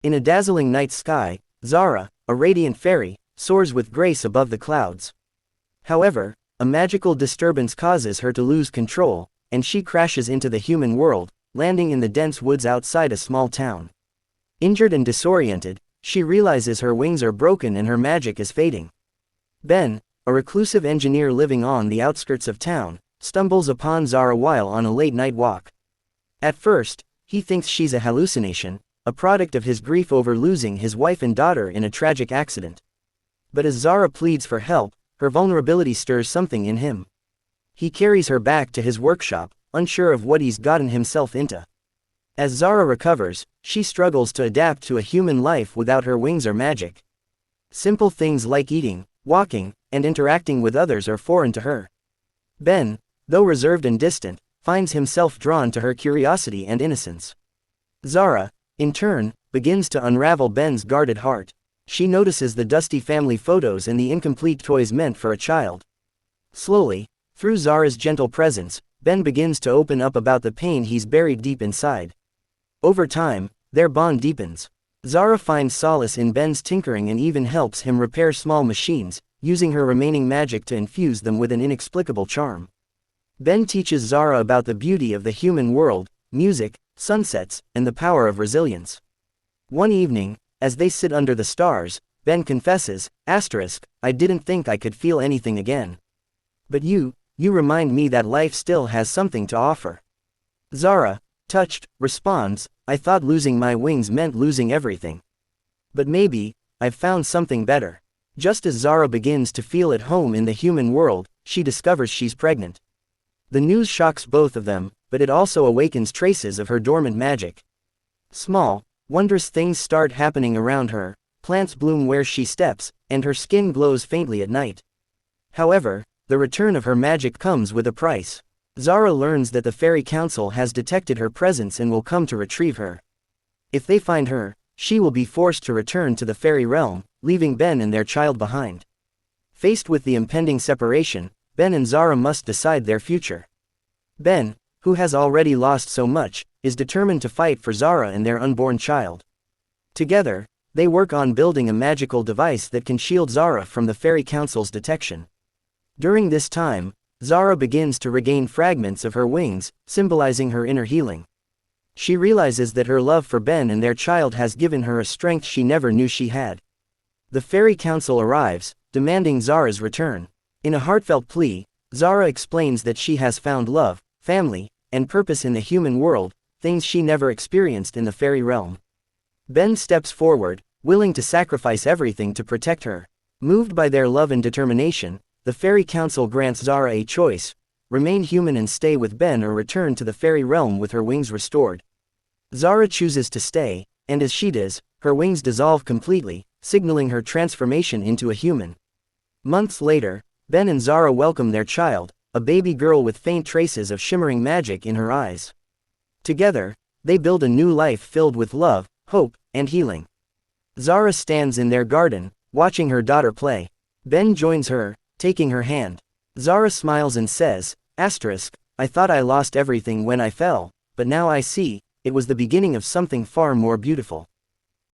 In a dazzling night sky, Zara, a radiant fairy, soars with grace above the clouds. However, a magical disturbance causes her to lose control, and she crashes into the human world, landing in the dense woods outside a small town. Injured and disoriented, she realizes her wings are broken and her magic is fading. Ben, a reclusive engineer living on the outskirts of town, stumbles upon Zara while on a late-night walk. At first, he thinks she's a hallucination, a product of his grief over losing his wife and daughter in a tragic accident. But as Zara pleads for help, her vulnerability stirs something in him. He carries her back to his workshop, unsure of what he's gotten himself into. As Zara recovers, she struggles to adapt to a human life without her wings or magic. Simple things like eating, walking, and interacting with others are foreign to her. Ben, though reserved and distant, finds himself drawn to her curiosity and innocence. Zara, in turn, begins to unravel Ben's guarded heart. She notices the dusty family photos and the incomplete toys meant for a child. Slowly, through Zara's gentle presence, Ben begins to open up about the pain he's buried deep inside. Over time, their bond deepens. Zara finds solace in Ben's tinkering and even helps him repair small machines, using her remaining magic to infuse them with an inexplicable charm. Ben teaches Zara about the beauty of the human world, music, sunsets, and the power of resilience. One evening, as they sit under the stars, Ben confesses, "I didn't think I could feel anything again. But you remind me that life still has something to offer." Zara, touched, responds, "I thought losing my wings meant losing everything. But maybe, I've found something better." Just as Zara begins to feel at home in the human world, she discovers she's pregnant. The news shocks both of them, but it also awakens traces of her dormant magic. Small, wondrous things start happening around her, plants bloom where she steps, and her skin glows faintly at night. However, the return of her magic comes with a price. Zara learns that the Fairy Council has detected her presence and will come to retrieve her. If they find her, she will be forced to return to the fairy realm, leaving Ben and their child behind. Faced with the impending separation, Ben and Zara must decide their future. Ben, who has already lost so much, is determined to fight for Zara and their unborn child. Together, they work on building a magical device that can shield Zara from the Fairy Council's detection. During this time, Zara begins to regain fragments of her wings, symbolizing her inner healing. She realizes that her love for Ben and their child has given her a strength she never knew she had. The Fairy Council arrives, demanding Zara's return. In a heartfelt plea, Zara explains that she has found love, family, and purpose in the human world, things she never experienced in the fairy realm. Ben steps forward, willing to sacrifice everything to protect her. Moved by their love and determination, the Fairy Council grants Zara a choice: remain human and stay with Ben or return to the fairy realm with her wings restored. Zara chooses to stay, and as she does, her wings dissolve completely, signaling her transformation into a human. Months later, Ben and Zara welcome their child, a baby girl with faint traces of shimmering magic in her eyes. Together, they build a new life filled with love, hope, and healing. Zara stands in their garden, watching her daughter play. Ben joins her, taking her hand. Zara smiles and says, "I thought I lost everything when I fell, but now I see, it was the beginning of something far more beautiful."